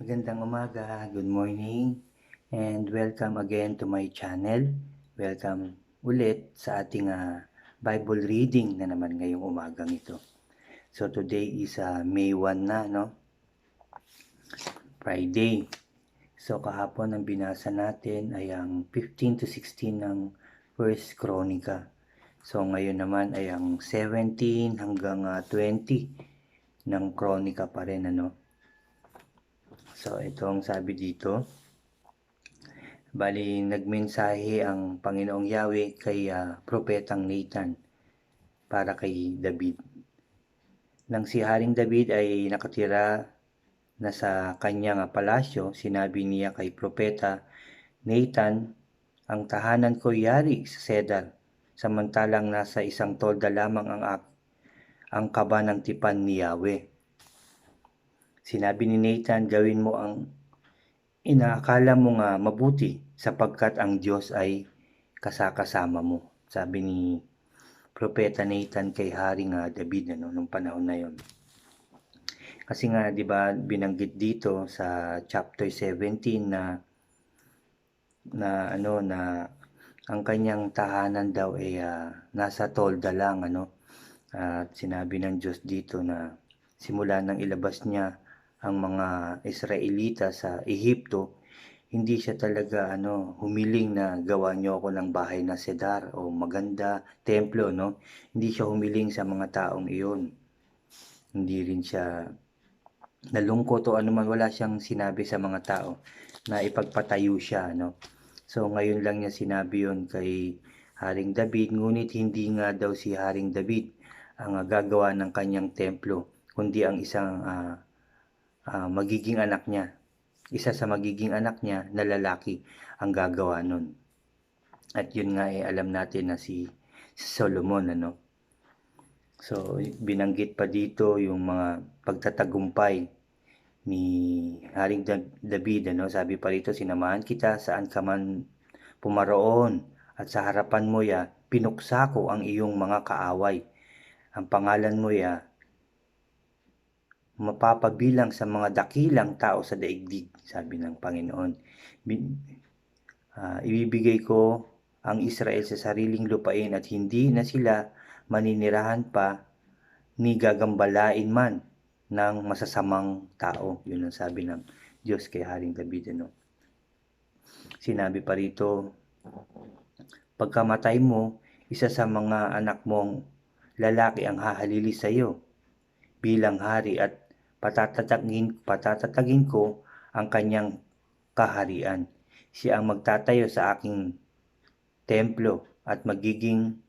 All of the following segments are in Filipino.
Magandang umaga, good morning, and welcome again to my channel. Welcome ulit sa ating Bible reading na naman ngayong umagang ito. So today is May 1 na, no? Friday. So kahapon ang binasa natin ay ang 15 to 16 ng First Chronica. So ngayon naman ay ang 17 hanggang 20 ng Chronica pa rin, ano? So ito ang sabi dito. Bali, nagmensahe ang Panginoong Yahweh kay Propetang Nathan para kay David. Nang si Haring David ay nakatira na sa kanyang palasyo, sinabi niya kay Propeta Nathan, ang tahanan ko yari sa Cedar, samantalang nasa isang tolda lamang ang kaba ng tipan ni Yahweh. Sinabi ni Nathan, gawin mo ang inaakala mong mabuti sapagkat ang Diyos ay kasama mo. Sabi ni Propeta Nathan kay Haring David nung panahon na yon. Kasi nga 'di ba binanggit dito sa chapter 17 na ang kanyang tahanan daw ay nasa tolda lang, ano. At sinabi ng Diyos dito na simula nang ilabas niya ang mga Israelita sa Ehipto, hindi siya talaga humiling na gawa niyo ako ng bahay na cedar o maganda, templo, no? Hindi siya humiling sa mga taong iyon. Hindi rin siya nalungkot o anuman, wala siyang sinabi sa mga tao na ipagpatayo siya, no? So ngayon lang niya sinabi yon kay Haring David, ngunit hindi nga daw si Haring David ang gagawa ng kanyang templo, kundi ang isang magiging anak niya. Isa sa magiging anak niya na lalaki ang gagawa nun. At yun nga alam natin na si Solomon, ano. So binanggit pa dito yung mga pagtatagumpay ni Haring David, ano. Sabi pa rito, sinamahan kita saan ka man pumaroon at sa harapan mo pinuksa ko ang iyong mga kaaway. Ang pangalan mo mapapabilang sa mga dakilang tao sa daigdig, sabi ng Panginoon. Ibibigay ko ang Israel sa sariling lupain at hindi na sila maninirahan pa ni gagambalain man ng masasamang tao. Yun ang sabi ng Diyos kay Haring David, ano. Sinabi pa rito, pagkamatay mo, isa sa mga anak mong lalaki ang hahalili sa iyo bilang hari at patatatagin ko ang kanyang kaharian. Siya ang magtatayo sa aking templo at magiging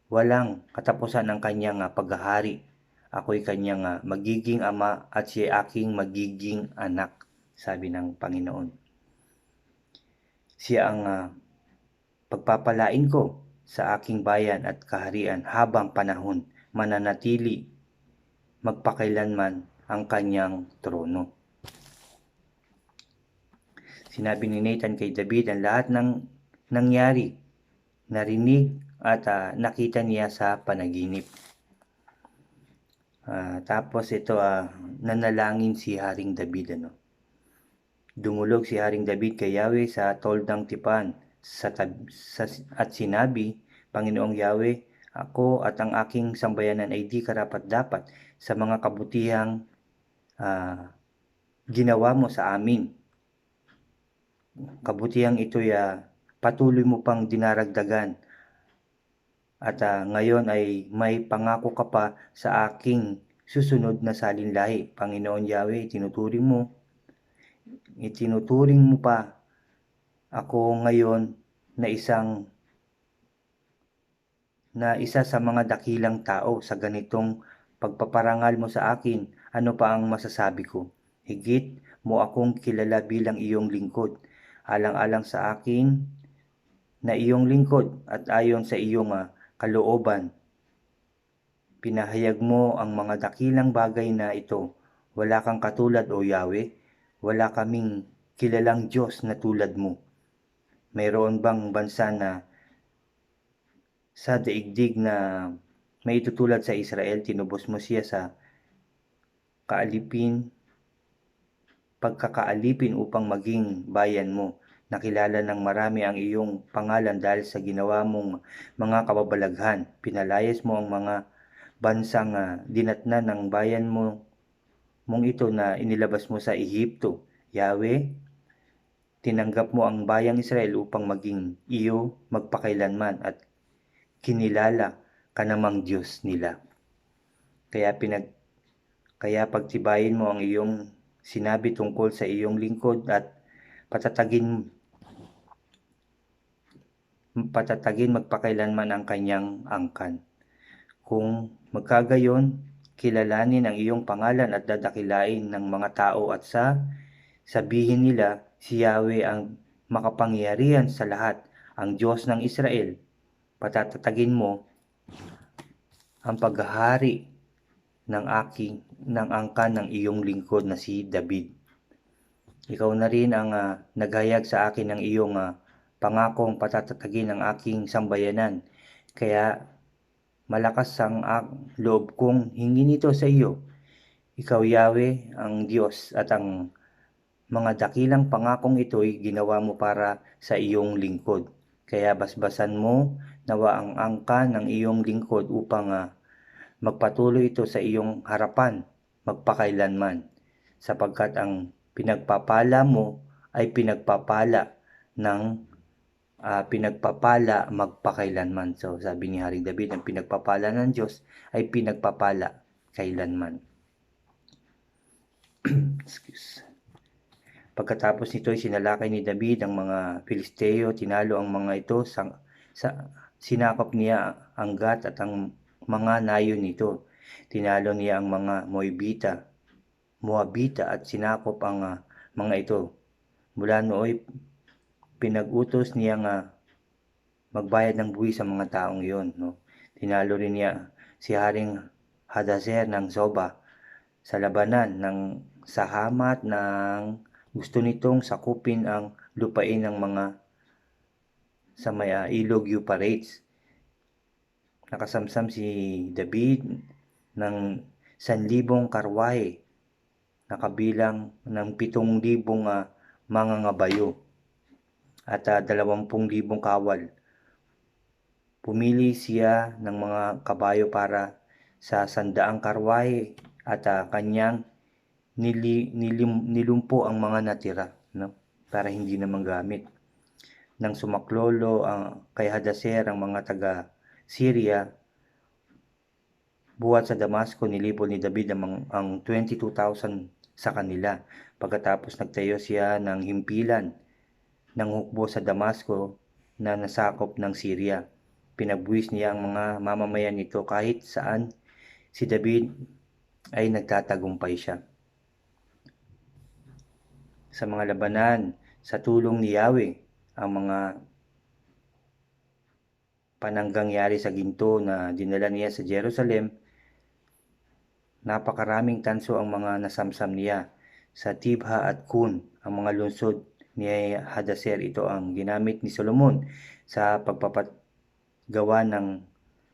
walang katapusan ang kanyang paghahari. Ako'y kanyang magiging ama at siya aking magiging anak, sabi ng Panginoon. Siya ang pagpapalain ko sa aking bayan at kaharian habang panahon, mananatili magpakailanman ang kanyang trono. Sinabi ni Nathan kay David ang lahat ng nangyari, narinig at nakita niya sa panaginip. Tapos ito, nanalangin si Haring David, ano. Dumulog si Haring David kay Yahweh sa toldang tipan at sinabi, Panginoong Yahweh, ako at ang aking sambayanan ay di karapat-dapat sa mga kabutihang ginawa mo sa amin. Kabutihang ito'y patuloy mo pang dinaragdagan at ngayon ay may pangako ka pa sa aking susunod na salinlahi. Panginoon Yahweh, itinuturing mo pa ako ngayon na isa sa mga dakilang tao sa ganitong pagpaparangal mo sa akin. Ano pa ang masasabi ko? Higit mo akong kilala bilang iyong lingkod, alang-alang sa akin na iyong lingkod at ayon sa iyong kalooban. Pinahayag mo ang mga dakilang bagay na ito. Wala kang katulad, O Yahweh. Wala kaming kilalang Diyos na tulad mo. Mayroon bang bansa na sa daigdig na may tutulad sa Israel? Tinubos mo siya sa kaalipin, pagkakaalipin upang maging bayan mo. Nakilala ng marami ang iyong pangalan dahil sa ginawa mong mga kababalaghan. Pinalayas mo ang mga bansang dinatnan ng bayan mong ito na inilabas mo sa Ehipto. Yahweh, tinanggap mo ang bayang Israel upang maging iyo magpakailanman at kinilala ka namang Diyos nila. Kaya pagtibayin mo ang iyong sinabi tungkol sa iyong lingkod at patatagin magpakailanman ang kanyang angkan. Kung magkagayon, kilalanin ang iyong pangalan at dadakilain ng mga tao at sabihin nila, si Yahweh ang makapangyarihan sa lahat, ang Diyos ng Israel. Patatatagin mo ang paghahari ng angkan ng iyong lingkod na si David. Ikaw na rin ang naghayag sa akin ng iyong pangakong patatatagin ang aking sambayanan. Kaya malakas ang loob kong hingin ito sa iyo. Ikaw, Yahweh, ang Diyos, at ang mga dakilang pangakong ito'y ginawa mo para sa iyong lingkod. Kaya basbasan mo nawa ang angkan ng iyong lingkod upang magpatuloy ito sa iyong harapan magpakailanman, sapagkat ang pinagpapala mo ay pinagpapala magpakailanman. So sabi ni Haring David, ang pinagpapala ng Diyos ay pinagpapala kailanman. Excuse. Pagkatapos nito ay sinalakay ni David ang mga Filisteo, tinalo ang mga ito, sinakop niya ang Gat at ang mga nayon nito. Tinalo niya ang mga Moabita at sinakop ang mga ito. Mula nooy pinag-utos niya magbayad ng buwis sa mga taong iyon. No? Tinalo rin niya si Haring Hadaser ng Zoba sa labanan sa Hamat ng gusto nitong sakupin ang lupain ng mga sa may ilog Euphrates. Nakasamsam si David ng 1,000 karwahe na kabilang ng 7,000 mga ngabayo at 20,000 kawal. Pumili siya ng mga kabayo para sa 100 karwahe at kanyang nilumpo ang mga natira, no? Para hindi na magamit. Nang sumaklolo kay Hadaser ang mga taga-Syria, buhat sa Damasco, nilipol ni David ang 22,000 sa kanila. Pagkatapos nagtayo siya ng himpilan ng hukbo sa Damasco na nasakop ng Syria. Pinagbuwis niya ang mga mamamayan nito kahit saan si David ay nagtatagumpay siya. Sa mga labanan, sa tulong ni Yahweh, ang mga pananggangyari sa ginto na dinala niya sa Jerusalem, napakaraming tanso ang mga nasamsam niya. Sa Tibha at Kun, ang mga lungsod ni Hadaser, ito ang ginamit ni Solomon sa pagpapagawa ng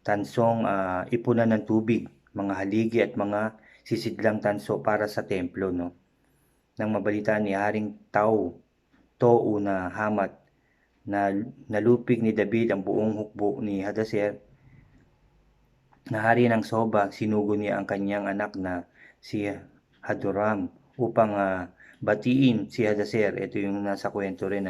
tansong ipunan ng tubig, mga haligi at mga sisidlang tanso para sa templo. No? Nang mabalitaan ni Haring Tou na Hamat na nalupig ni David ang buong hukbo ni Hadaser, na hari ng Soba, sinugo niya ang kanyang anak na si Hadoram upang batiin si Hadaser. Ito yung nasa kwento rin,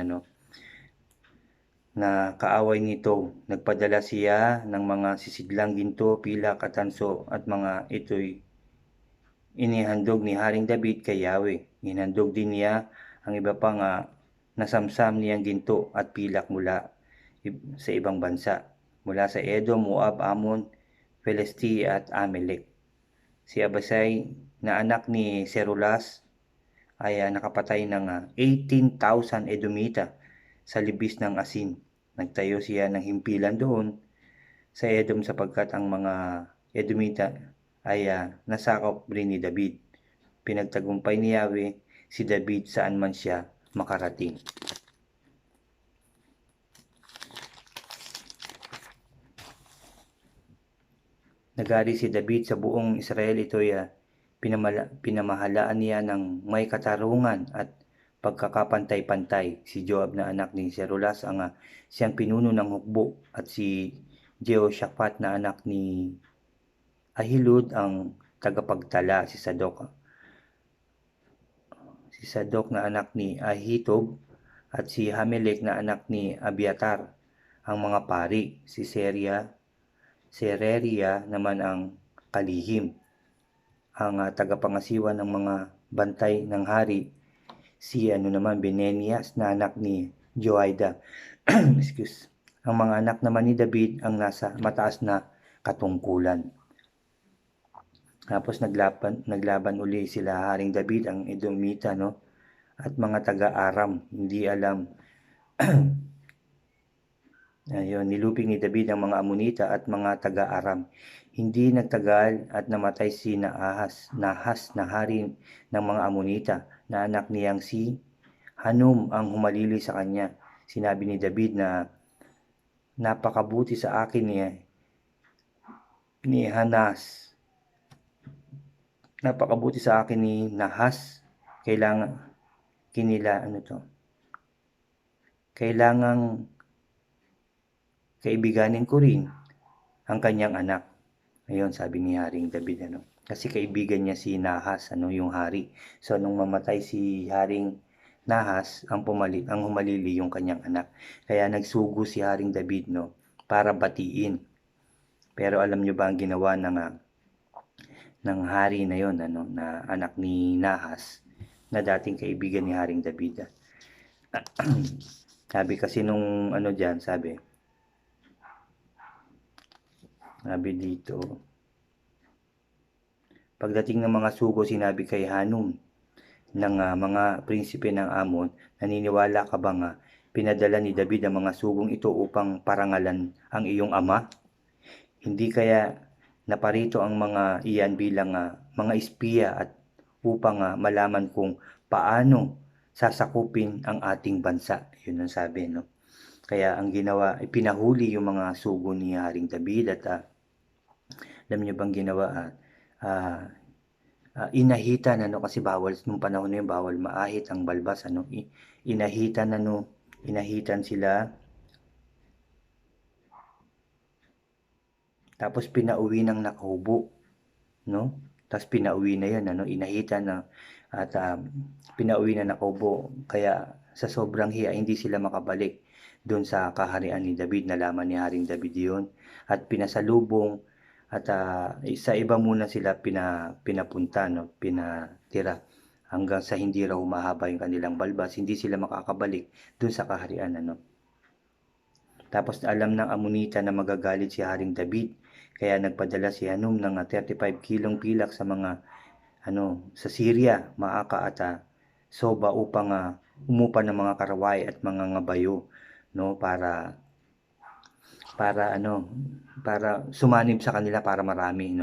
na kaaway nito. Nagpadala siya ng mga sisidlang ginto, pilak at tanso at mga ito'y inihandog ni Haring David kay Yahweh. Inhandog din niya ang iba pang nasamsam niyang ginto at pilak mula sa ibang bansa, mula sa Edom, Moab, Ammon, Pelesti at Amalek. Si Abasai na anak ni Serulas ay nakapatay ng 18,000 Edomita sa libis ng asin. Nagtayo siya ng himpilan doon sa Edom sapagkat ang mga Edomita ay nasakop rin ni David. Pinagtagumpay ni Yahweh si David saan man siya makarating. Nagari si David sa buong Israel, ito'y pinamahalaan niya ng may katarungan at pagkakapantay-pantay. Si Joab na anak ni Zerulas ang siyang pinuno ng hukbo, at si Jehoshaphat na anak ni Ahilud ang tagapagtala. Si Sadok na anak ni Ahitub at si Hamelek na anak ni Abiatar ang mga pari. Si Sereria naman ang kalihim. Ang tagapangasiwa ng mga bantay ng hari, si Benenias na anak ni Joiada. Excuse. Ang mga anak naman ni David ang nasa mataas na katungkulan. Tapos naglaban uli sila Haring David, ang Edomita, no? At mga taga-Aram, hindi alam. Ayun, nilupig ni David ang mga Amonita at mga taga-Aram. Hindi nagtagal at namatay si Nahas na hari ng mga Amonita, na anak niyang si Hanum ang humalili sa kanya. Sinabi ni David na napakabuti sa akin ni Hanas. Napakabuti sa akin ni Nahas. Kailangang kaibiganin ko rin ang kanyang anak. Ayun, sabi ni Haring David, kasi kaibigan niya si Nahas, yung hari. So nung mamatay si Haring Nahas, ang humalili yung kanyang anak. Kaya nagsugo si Haring David, para batiin. Pero alam niyo ba ang ginawa ng hari na yon, na anak ni Nahas, na dating kaibigan ni Haring David? Sabi kasi nung sabi dito, pagdating ng mga sugo, sinabi kay Hanum ng mga prinsipe ng Amon, naniniwala ka bang pinadala ni David ang mga sugong ito upang parangalan ang iyong ama? Hindi kaya naparito ang mga iyan bilang mga espiya at upang malaman kung paano sasakupin ang ating bansa. Yun ang sabi, no? Kaya ang ginawa, pinahuli yung mga sugo ni Haring David, at alam niyo bang ginawa? Inahitan, kasi bawal nung panahon na yun, bawal maahit ang balbas, inahitan sila. Tapos pinauwi ng nakahubo, no? Tapos pinauwi na yun, inahitan na, at pinauwi na nakahubo. Kaya sa sobrang hiya, hindi sila makabalik doon sa kaharian ni David. Nalaman ni Haring David yun, at pinasalubong, at sa iba muna sila pinapunta, pinatira, hanggang sa hindi raw mahaba yung kanilang balbas, hindi sila makakabalik doon sa kaharian, Tapos alam ng Amonita na magagalit si Haring David, kaya nagpadala si Hanum ng 35 kilong pilak sa mga sa Syria, Maaka at Soba, upang umupa ng mga karaway at mga ngabayo, para sumanib sa kanila, para marami,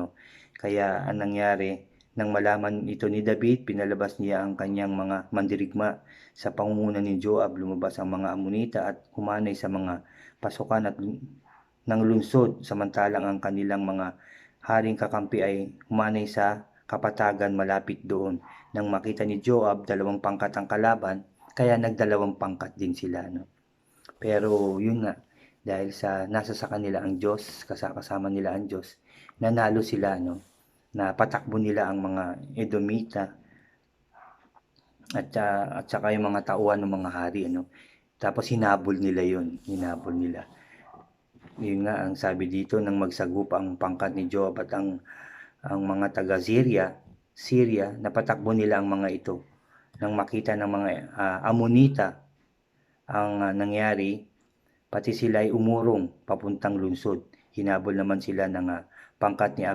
Kaya ang nangyari, nang malaman ito ni David, pinalabas niya ang kanyang mga mandirigma. Sa pangunguna ni Joab, lumabas ang mga Amonita at humanay sa mga pasukan at ng lungsod, samantalang ang kanilang mga haring kakampi ay humanay sa kapatagan malapit doon. Nang makita ni Joab 2 pangkat ang kalaban, kaya nagdalawang pangkat din sila, Pero yun nga, dahil nasa sa kanila ang Diyos, kasama nila ang Diyos, nanalo sila, na patakbo nila ang mga Edomita at saka yung mga tauhan ng mga hari, Tapos hinabol nila. Yun nga ang sabi dito, nang magsagupa ang pangkat ni Joab at ang mga taga Syria, napatakbo nila ang mga ito. Nang makita ng mga Amonita ang nangyari, pati sila ay umurong papuntang lungsod. Hinabol naman sila ng pangkat ni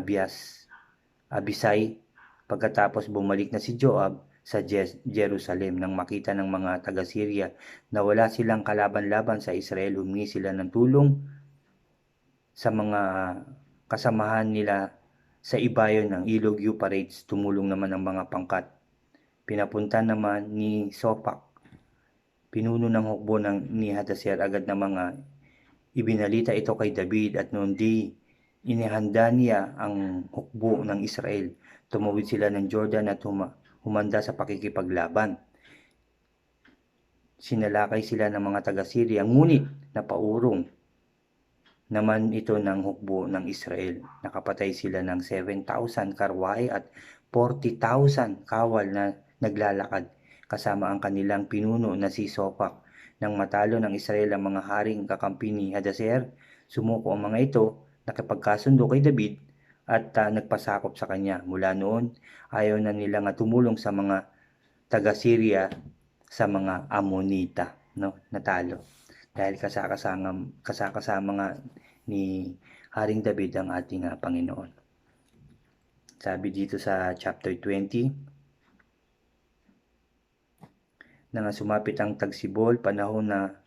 Abisai. Pagkatapos bumalik na si Joab sa Jerusalem. Nang makita ng mga taga Syria na wala silang kalaban-laban sa Israel, humingi sila ng tulong sa mga kasamahan nila sa ibayo ng ilog Euphrates. Tumulong naman ang mga pangkat. Pinapunta naman ni Sopak, pinuno ng hukbo ni Hadaser, agad na mga ibinalita ito kay David, at noon di inihanda niya ang hukbo ng Israel Tumawid sila ng Jordan at humanda sa pakikipaglaban. Sinalakay sila ng mga taga-Syria, ngunit napaurong naman ito ng hukbo ng Israel. Nakapatay sila ng 7,000 karwahe at 40,000 kawal na naglalakad, kasama ang kanilang pinuno na si Sopak. Nang matalo ng Israel ang mga haring kakampi ni Hadaser, sumuko ang mga ito, nakipagkasundo kay David at nagpasakop sa kanya. Mula noon, ayaw na nilang tumulong sa mga taga-Syria sa mga Amonita, no? Natalo. Dahil kasakasama nga ni Haring David ang ating Panginoon. Sabi dito sa chapter 20, nang sumapit ang tagsibol, panahon na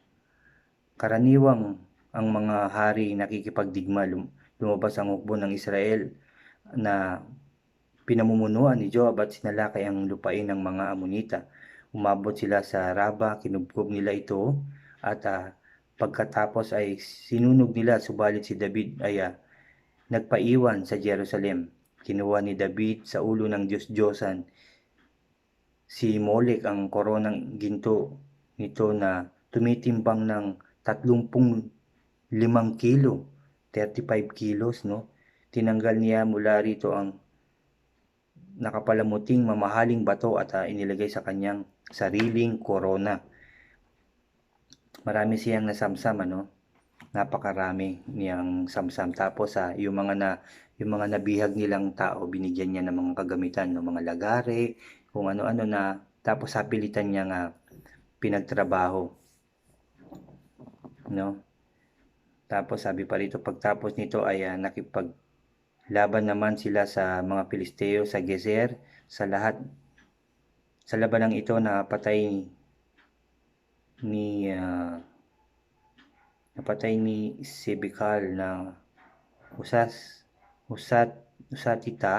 karaniwang ang mga hari nakikipagdigma, lumabas ang hukbo ng Israel na pinamumunuan ni Joab at sinalakay ang lupain ng mga Amonita. Umabot sila sa Raba, kinubkob nila ito at pagkatapos ay sinunog nila, subalit si David ay nagpaiwan sa Jerusalem. Kinuha ni David sa ulo ng Diyos-Diyosan si Molek ang koronang ginto nito na tumitimbang ng 35 kilo, 35 kilos, no? Tinanggal niya mula rito ang nakapalamuting mamahaling bato at inilagay sa kanyang sariling korona. Marami siyang nasamsam, napakarami niyang samsam. Tapos yung mga nabihag nilang tao, binigyan niya ng mga kagamitan, ng mga lagare, kung ano-ano na, tapos sapilitan niya nga pinagtrabaho, no? Tapos sabi pa rito, pagtapos nito ay nakipaglaban naman sila sa mga Pilisteo sa Gezer. Sa labanang ito napatay ni Sebekal na Usatita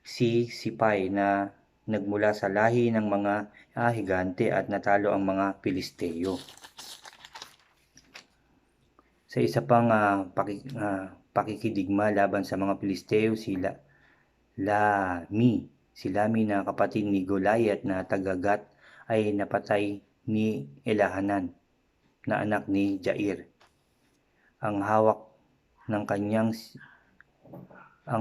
si Sipay na nagmula sa lahi ng mga higante at natalo ang mga Pilisteo. Sa isa pang pakikidigma laban sa mga Pilisteo, si Lami na kapatid ni Goliath na taga-Gat ay napatay ni Elhanan na anak ni Jair. Ang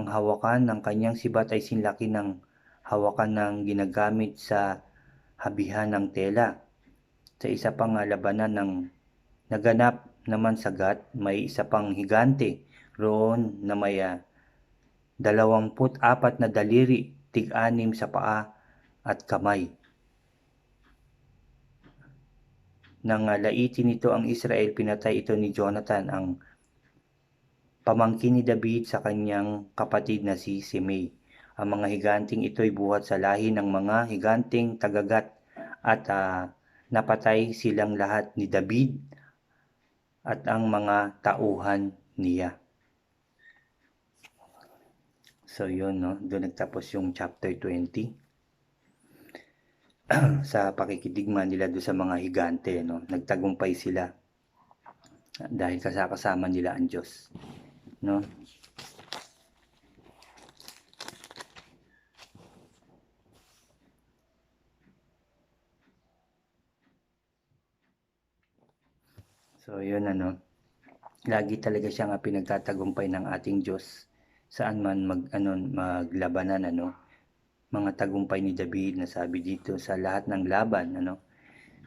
hawakan ng kanyang sibat ay sinlaki ng hawakan ng ginagamit sa habihan ng tela. Sa isa pang labanan ng naganap naman sa Gat, may isa pang higante roon na may 24 na daliri, 6 sa paa at kamay. Nang laitin nito ang Israel, pinatay ito ni Jonathan, ang pamangkin ni David, sa kanyang kapatid na si Simei. Ang mga higanting ito'y buhat sa lahi ng mga higanting taga-Gat at napatay silang lahat ni David at ang mga tauhan niya. So yun, doon nagtapos yung chapter 20 sa pakikidigma nila doon sa mga higante, nagtagumpay sila dahil kasama nila ang Diyos, So yun, lagi talaga siyang pinagtatagumpay ng ating Diyos saan man maglabanan, mga tagumpay ni David na sabi dito sa lahat ng laban,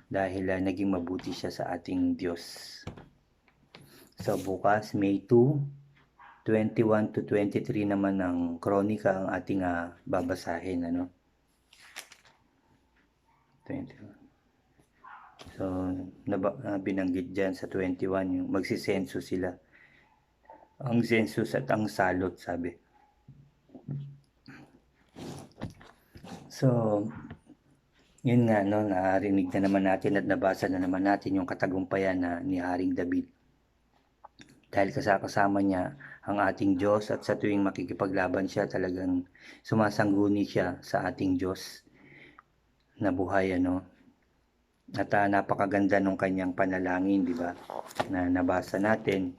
dahil naging mabuti siya sa ating Diyos. So bukas, May 2, 21 to 23 naman ng Kronika ang ating babasahin, 21. So binanggit dyan sa 21 yung magsisenso sila, ang census at ang salot, sabi. So yun nga, narinig na naman natin at nabasa na naman natin yung katagumpayan ni Haring David. Dahil kasama niya ang ating Diyos at sa tuwing makikipaglaban siya, talagang sumasangguni siya sa ating Diyos na buhay, At napakaganda nung kanyang panalangin, di ba? Na nabasa natin.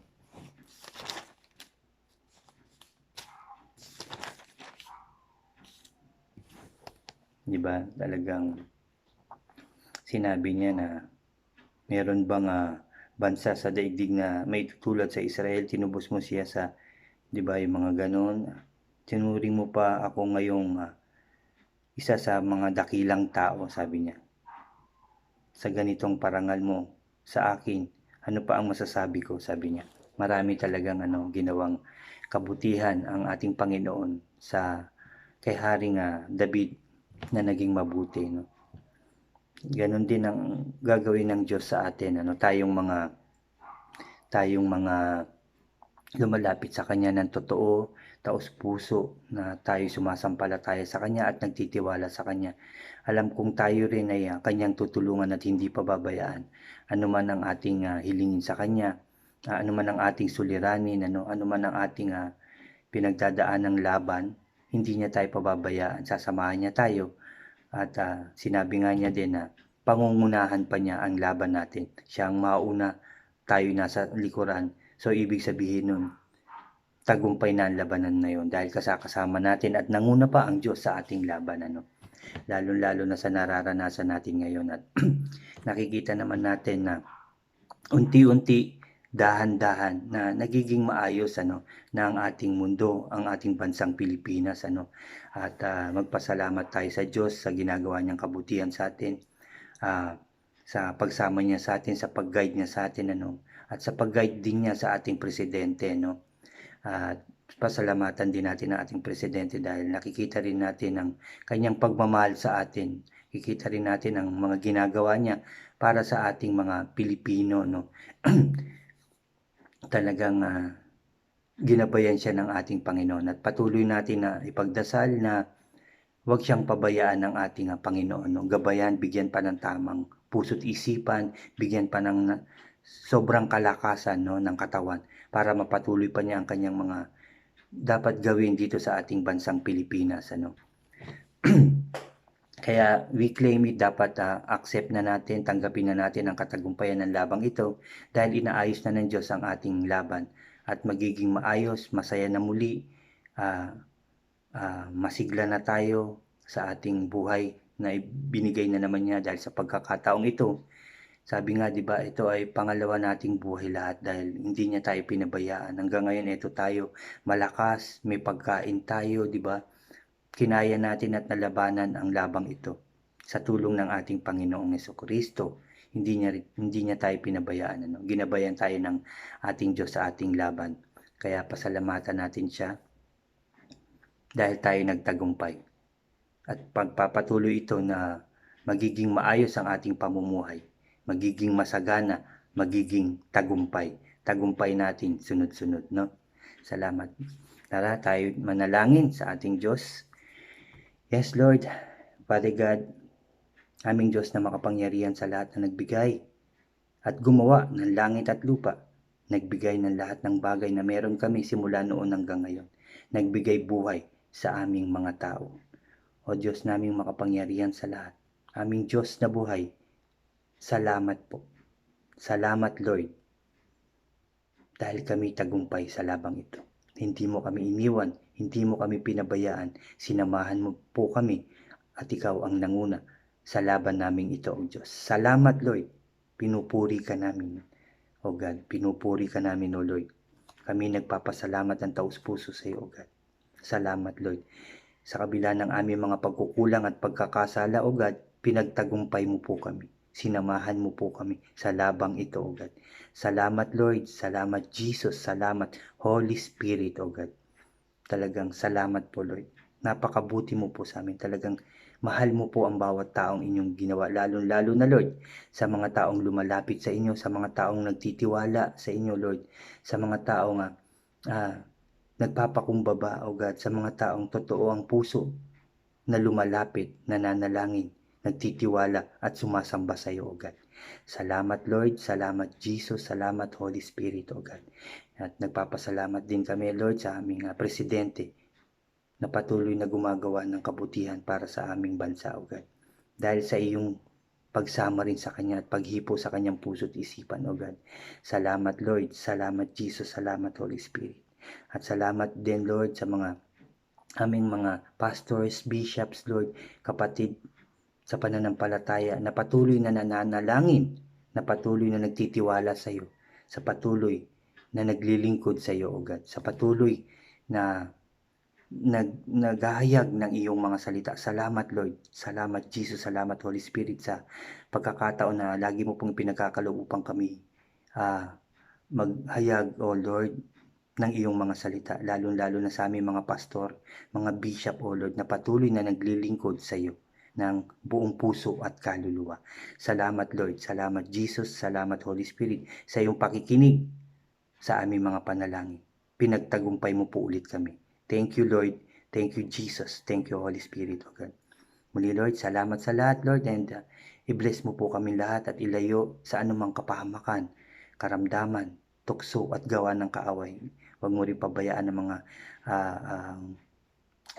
'di ba? Talagang sinabi niya na meron bang bansa sa daigdig na may tutulad sa Israel, tinubos mo siya sa, 'di ba, yung mga gano'n. Tinuring mo pa ako ngayong isa sa mga dakilang tao, sabi niya. Sa ganitong parangal mo sa akin, ano pa ang masasabi ko, sabi niya. Marami talagang ginawang kabutihan ang ating Panginoon sa kay Haring David na naging mabuti, no. Ganon din ang gagawin ng Diyos sa atin, tayong mga lumalapit sa Kanya ng totoo, taos-puso, na tayo sumasampalataya sa Kanya at nagtitiwala sa Kanya. Alam kong tayo rin ay Kanyang tutulungan at hindi pababayaan. Ano man ang ating hilingin sa Kanya, ano man ang ating suliranin, ano man ang ating pinagdadaan ng laban, hindi niya tayo pababayaan, sasamahan niya tayo. At sinabi nga niya din na pangungunahan pa niya ang laban natin. Siya ang mauna, tayo nasa likuran. So ibig sabihin nun, tagumpay na ang labanan na yun dahil kasama natin at nanguna pa ang Diyos sa ating laban, lalo-lalo na sa nararanasan natin ngayon. At nakikita naman natin na unti-unti, dahan-dahan na nagiging maayos na ang ating mundo, ang ating bansang Pilipinas, at magpasalamat tayo sa Diyos sa ginagawa niyang kabutihan sa atin, sa pagsama niya sa atin, sa pag-guide niya sa atin, at sa pag-guide din niya sa ating presidente, at pasalamatan din natin ang ating presidente dahil nakikita rin natin ang kanyang pagmamahal sa atin. Kikita rin natin ang mga ginagawa niya para sa ating mga Pilipino, Talagang ginabayan siya ng ating Panginoon at patuloy natin na ipagdasal na huwag siyang pabayaan ng ating Panginoon, gabayan, bigyan pa ng tamang puso't isipan, bigyan pa ng sobrang kalakasan, ng katawan para mapatuloy pa niya ang kanyang mga dapat gawin dito sa ating bansang Pilipinas, Kaya we claim it, dapat accept na natin, tanggapin na natin ang katagumpayan ng labang ito dahil inaayos na ng Diyos ang ating laban at magiging maayos, masaya na muli, masigla na tayo sa ating buhay na binigay na naman niya dahil sa pagkakataong ito. Sabi nga, 'di ba, ito ay pangalawa nating buhay lahat dahil hindi niya tayo pinabayaan. Hanggang ngayon ito tayo malakas, may pagkain tayo, 'di ba? Kinaya natin at nalabanan ang labang ito sa tulong ng ating Panginoong Hesukristo. Hindi niya tayo pinabayaan, Ginabayan tayo ng ating Diyos sa ating laban. Kaya pasalamatan natin siya dahil tayo nagtagumpay. At pagpapatuloy ito na magiging maayos ang ating pamumuhay, magiging masagana, magiging tagumpay. Tagumpay natin sunod-sunod, Salamat. Tara, tayo manalangin sa ating Diyos. Yes, Lord, Father God, aming Diyos na makapangyarihan sa lahat na nagbigay at gumawa ng langit at lupa, nagbigay ng lahat ng bagay na meron kami simula noon hanggang ngayon, nagbigay buhay sa aming mga tao. O Diyos naming makapangyarihan sa lahat, aming Diyos na buhay, salamat po. Salamat, Lord, dahil kami tagumpay sa labang ito. Hindi mo kami iniwan, hindi mo kami pinabayaan, sinamahan mo po kami at ikaw ang nanguna sa laban naming ito, O Diyos. Salamat, Lord. Pinupuri ka namin, O God. Pinupuri ka namin, O Lord. Kami nagpapasalamat ng taus-puso sa iyo, O God. Salamat, Lord. Sa kabila ng aming mga pagkukulang at pagkakasala, O God, pinagtagumpay mo po kami. Sinamahan mo po kami sa labang ito, O God. Salamat, Lord. Salamat, Jesus. Salamat, Holy Spirit, O God. Talagang salamat po, Lord. Napakabuti mo po sa amin. Talagang mahal mo po ang bawat taong inyong ginawa. Lalo na, Lord, sa mga taong lumalapit sa inyo, sa mga taong nagtitiwala sa inyo, Lord. Sa mga taong nagpapakumbaba, O God. Sa mga taong totoo ang puso na lumalapit, nananalangin, nagtitiwala at sumasamba sa iyo, O God. Salamat, Lord. Salamat, Jesus. Salamat, Holy Spirit, O God. At nagpapasalamat din kami, Lord, sa aming presidente na patuloy na gumagawa ng kabutihan para sa aming bansa, O God. Dahil sa iyong pagsama rin sa Kanya at paghipo sa Kanyang puso't isipan, O God. Salamat, Lord. Salamat, Jesus. Salamat, Holy Spirit. At salamat din, Lord, sa mga aming mga pastors, bishops, Lord, kapatid sa pananampalataya na patuloy na nananalangin, na patuloy na nagtitiwala sa iyo, sa patuloy na naglilingkod sa iyo, O God, sa patuloy na naghahayag ng iyong mga salita. Salamat Lord, salamat Jesus, salamat Holy Spirit sa pagkakataon na lagi mo pong pinagkakaloob upang kami maghayag, O Lord, ng iyong mga salita, lalo-lalo na sa aming mga pastor, mga bishop, O Lord, na patuloy na naglilingkod sa iyo ng buong puso at kaluluwa. Salamat Lord, salamat Jesus, salamat Holy Spirit sa iyong pakikinig sa aming mga panalangin. Pinagtagumpay mo po ulit kami. Thank you Lord, thank you Jesus, thank you Holy Spirit, O God. Muli Lord, salamat sa lahat Lord, and i-bless mo po kami lahat at ilayo sa anumang kapahamakan, karamdaman, tukso at gawa ng kaaway. Huwag mo rin pabayaan ng mga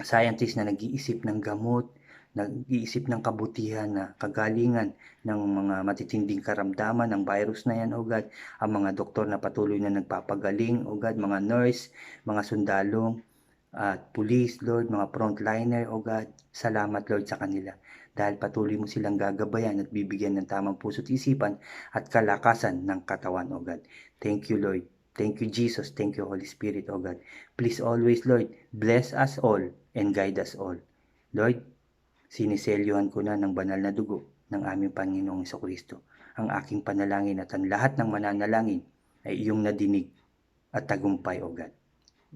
scientist na nag-iisip ng gamot, nag-iisip ng kabutihan na kagalingan ng mga matitinding karamdaman ng virus na yan, O God. Ang mga doktor na patuloy na nagpapagaling, O God, mga nurse, mga sundalo, at police, Lord, mga frontliner, O God. Salamat, Lord, sa kanila. Dahil patuloy mo silang gagabayan at bibigyan ng tamang puso't isipan at kalakasan ng katawan, O God. Thank you, Lord. Thank you, Jesus. Thank you, Holy Spirit, O God. Please always, Lord, bless us all and guide us all. Lord, siniselyuhan ko na ng banal na dugo ng aming Panginoong Jesucristo ang aking panalangin at ang lahat ng mananalangin ay iyong nadinig at tagumpay, O God.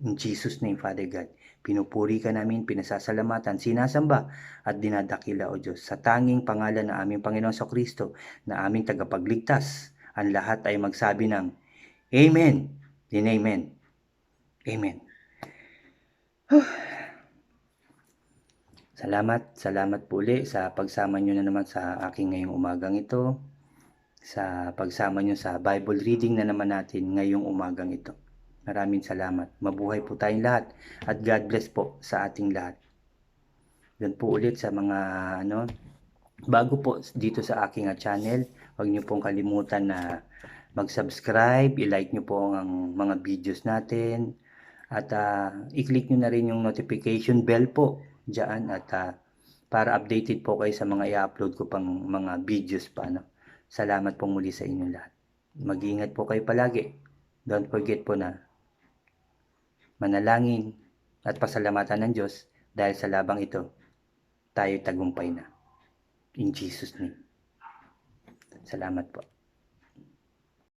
In Jesus' name, Father God, pinupuri ka namin, pinasasalamatan, sinasamba at dinadakila, O Diyos, sa tanging pangalan ng aming Panginoong Jesucristo na aming tagapagligtas. Ang lahat ay magsabi ng Amen and Amen. Amen. Salamat po uli sa pagsama nyo na naman sa aking ngayong umagang ito, sa pagsama nyo sa Bible reading na naman natin ngayong umagang ito. Maraming salamat. Mabuhay po tayong lahat at God bless po sa ating lahat. Yan po ulit sa mga bago po dito sa aking channel, huwag nyo pong kalimutan na mag-subscribe, i-like nyo po ang mga videos natin, at i-click nyo na rin yung notification bell po dyan, at para updated po kayo sa mga i-upload ko pang mga videos pa. Salamat po muli sa inyo lahat. Mag-iingat po kayo palagi. Don't forget po na manalangin at pasalamatan ng Diyos dahil sa labang ito, tayo tagumpay na. In Jesus' name. Salamat po.